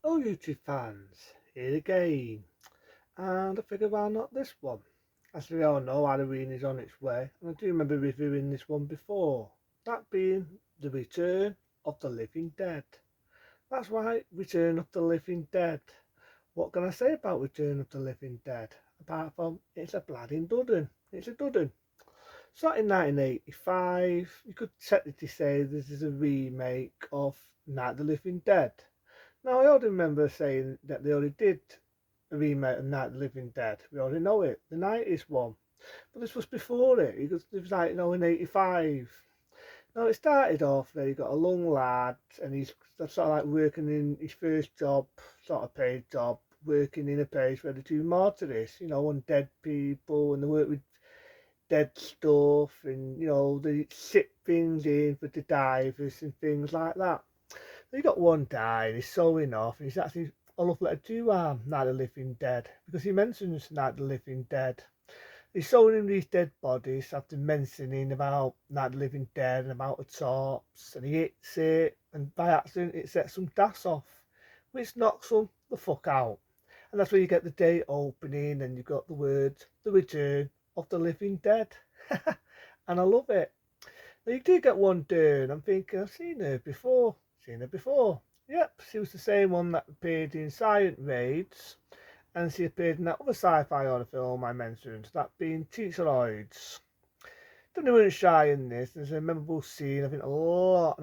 Oh, YouTube fans, here again. And I figured why not this one? As we all know, Halloween is on its way, and I do remember reviewing this one before. That being The Return of the Living Dead. That's right, Return of the Living Dead. What can I say about Return of the Living Dead? Apart from it's a bloody dudding. It's a dudding. Starting in 1985, you could technically say this is a remake of Night of the Living Dead. Now, I already remember saying that they already did a remake of Night of the Living Dead. We already know it, the 90s one. But this was before it, because it was like, in 85. Now, it started off there, you got a young lad, and he's sort of like working in his first job, sort of paid job, working in a place where they do mortuaries, on dead people, and they work with dead stuff, and, they sit things in for the divers and things like that. He got one guy and he's sewing off, and he's actually a love letter to Night of the Living Dead, because he mentions Night of the Living Dead. He's showing him these dead bodies after mentioning about Night of the Living Dead and about the tops, and he hits it, and by accident it sets some gas off, which knocks him the fuck out. And that's where you get the day opening, and you've got the words, The Return of the Living Dead. And I love it. Now you do get one done. I'm thinking, I've seen her before. Seen her before. Yep, she was the same one that appeared in Silent Raids, and she appeared in that other sci-fi horror film I mentioned, that being Teacheroids. Don't know weren't shy in this. There's a memorable scene. I a lot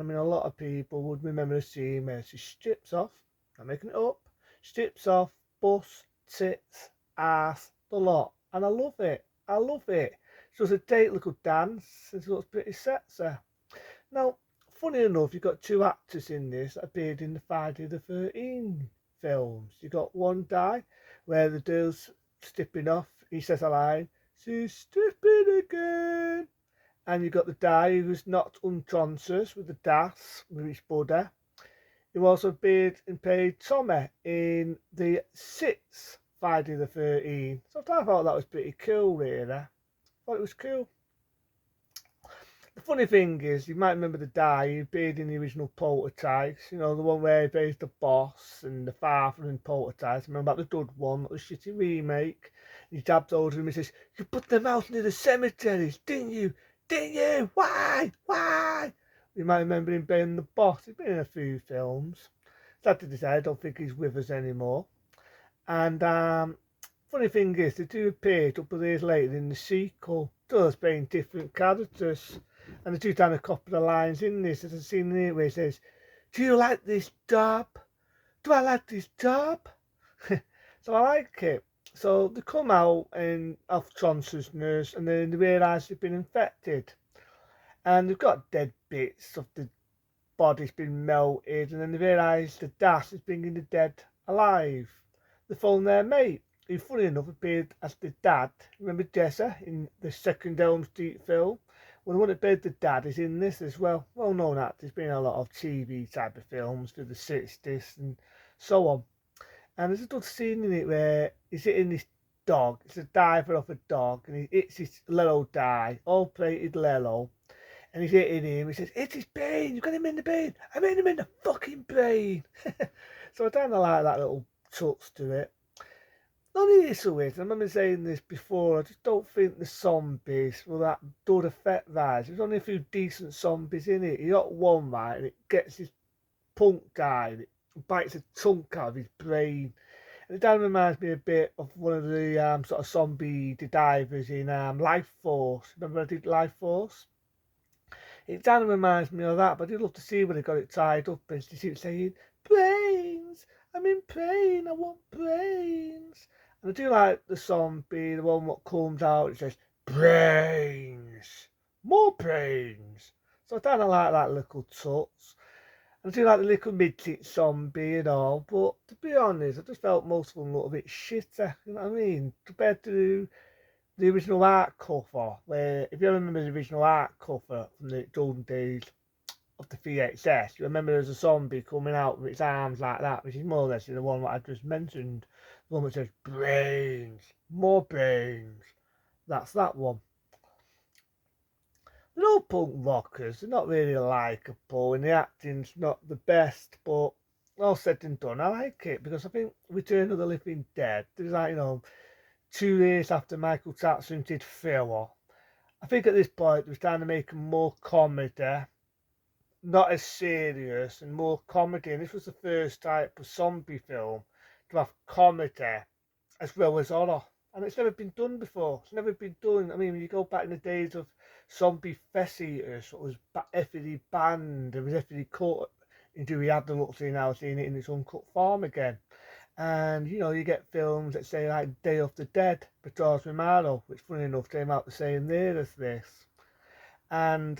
of people would remember the scene where she strips off. I'm making it up. Strips off, bust, tits, ass, the lot, and I love it. I love it. She does a date little dance, and she looks pretty sexy. Now, funny enough, you've got two actors in this that appeared in the Friday the 13th films. You got one guy where the girl's stripping off. He says a line, "She's stripping again." And you got the guy who's not unconscious with the das with his buddy. Who also appeared and played Tommy in the sixth Friday the 13th. So I thought that was pretty cool, really. I thought it was cool. The funny thing is, you might remember the guy who appeared in the original Poltergeist, the one where he plays the boss and the father in Poltergeist. Remember about the dud one, the shitty remake? And he jabs over him and says, "You put them out near the cemeteries, didn't you? Didn't you? Why? Why?" You might remember him being the boss. He's been in a few films. Sad to say, I don't think he's with us anymore. And funny thing is, they do appear a couple of years later in the sequel, just playing different characters. And they do down a couple of lines in this. There's a scene in it where he says, "Do you like this job? Do I like this job?" So I like it. So they come out and off consciousness, and then they realise they've been infected. And they've got dead bits of the body's been melted, and then they realise the das is bringing the dead alive. They phone their mate, who funny enough appeared as the dad. Remember Jesse in the second Elm Street film? Well, the one that played the dad is in this as well. Well known actor. There's been a lot of TV type of films through the 60s and so on. And there's a good scene in it where he's hitting this dog. It's a diver off a dog, and he hits this Lello die, all plated Lello, and he's hitting him. He says, "It's his brain. You got him in the brain. I made him in the fucking brain." So I kind of like that little touch to it. The only issue is, I remember saying this before, I just don't think the zombies were that good effect wise. There's only a few decent zombies in it. You got one right, and it gets this punk guy, and it bites a chunk out of his brain. And it kind of reminds me a bit of one of the sort of zombie divers in Life Force. Remember I did Life Force? It kind of reminds me of that, but I'd love to see when they got it tied up and she keeps saying, "Brains! I'm in pain, I want brains." And I do like the zombie, the one that comes out and says, "Brains! More brains!" So I kind of like that little touch. And I do like the little midget zombie and all, but to be honest, I just felt most of them looked a bit shitter, you know what I mean? Compared to the original art cover, where if you remember the original art cover from the golden days of the VHS, you remember there's a zombie coming out with its arms like that, which is more or less the one that I just mentioned, the one that says brains, more brains. That's that one. They're all punk rockers. They're not really likeable, and the acting's not the best, but all said and done, I like it because I think Return of the Living Dead, there's like, 2 years after Michael Jackson did Thriller. I think at this point they were trying to make a more comedy, not as serious and more comedy. And this was the first type of zombie film to have comedy as well as horror. And it's never been done before. It's never been done. I mean, when you go back in the days of zombie fest eaters, it was effectively banned, it was effectively cut until we had the luxury now seeing it in its uncut form again. And you get films that say like Day of the Dead by George Romero, which funny enough came out the same year as this. And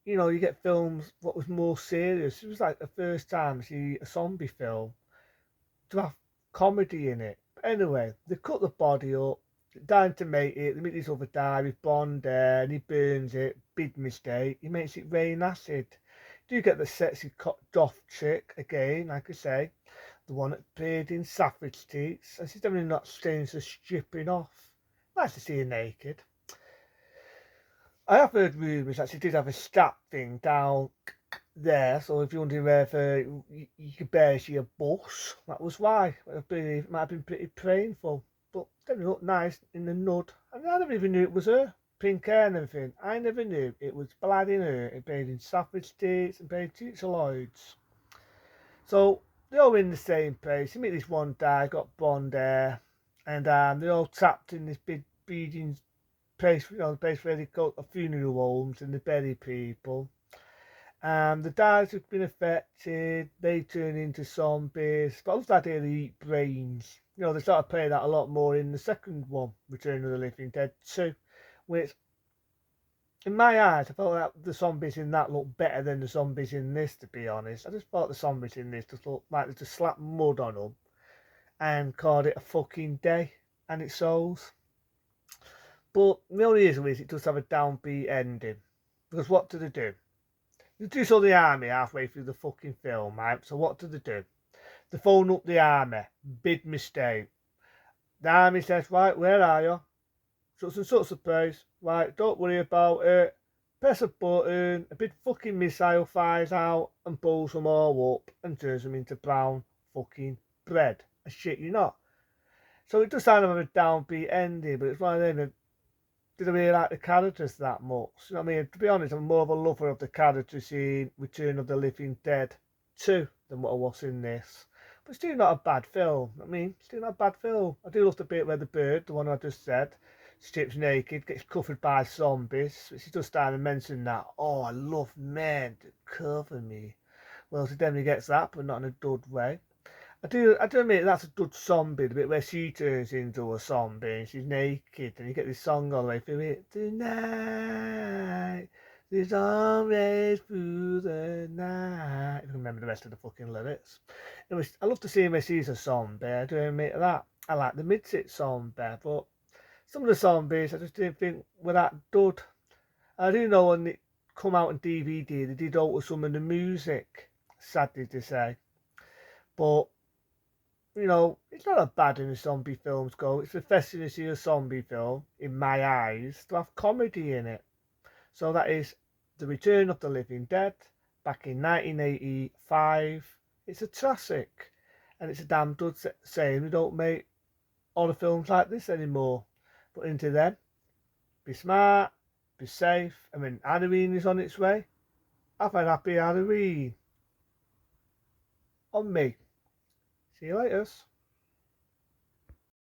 you get films what was more serious. It was like the first time I see a zombie film to have comedy in it. But anyway, they cut the body up, down to make it. They make this other guy with blonde hair, and he burns it. Big mistake. He makes it rain acid. Do you get the sexy doff chick again? Like I say, the one that appeared in Savage Teats, and she's definitely not staying so stripping off. Nice to see her naked. I have heard rumours that she did have a stat thing down there, so if you're wondering whether you could barely see a bus, that was why. It might have been pretty painful, but they looked nice in the nud. And I never even knew it was her. Pink hair and everything. I never knew it was blood in her. It played in Savage Teats and played Teacher Lloyd's. So they're all in the same place. You meet this one guy, got blonde hair, and they're all trapped in this big beading place, the place where they go to funeral homes and they bury people. The guys who've been affected, they turn into zombies. But I love that they eat brains. They started playing that a lot more in the second one, Return of the Living Dead 2, which, in my eyes, I felt that the zombies in that looked better than the zombies in this, to be honest. I just thought the zombies in this just looked like they just slapped mud on them and called it a fucking day and its souls. But the only issue is it does have a downbeat ending. Because what do they do? They do so the army halfway through the fucking film, right? So what do? They phone up the army. Big mistake. The army says, right, where are you? Such and such a place. Right, don't worry about it. Press a button, a big fucking missile fires out and pulls them all up and turns them into brown fucking bread. I shit you not. So it does sound of a downbeat ending, but it's one of them that did I really like the characters that much. You know what I mean? To be honest, I'm more of a lover of the characters in Return of the Living Dead 2 than what I was in this. But still not a bad film. Still not a bad film. I do love the bit where the bird, the one I just said, strips naked, gets covered by zombies. She does start to mention that. Oh, I love men to cover me. Well, she definitely gets that, but not in a dud way. I do admit that's a good zombie, the bit where she turns into a zombie and she's naked and you get this song all the way through it. Tonight, the zombies through the night. If you remember the rest of the fucking lyrics. I love to see where she's a zombie, I do admit that. I like the Midget zombie, but some of the zombies I just didn't think were that good. I do know when it come out on DVD, they did alter some of the music, sadly to say. But it's not as bad in the zombie films go. It's refreshing to see a zombie film, in my eyes, to have comedy in it. So that is The Return of the Living Dead, back in 1985. It's a classic, and it's a damn good saying we don't make horror films like this anymore. But until then, be smart, be safe, and when Halloween is on its way, have a happy Halloween. On me. See you later.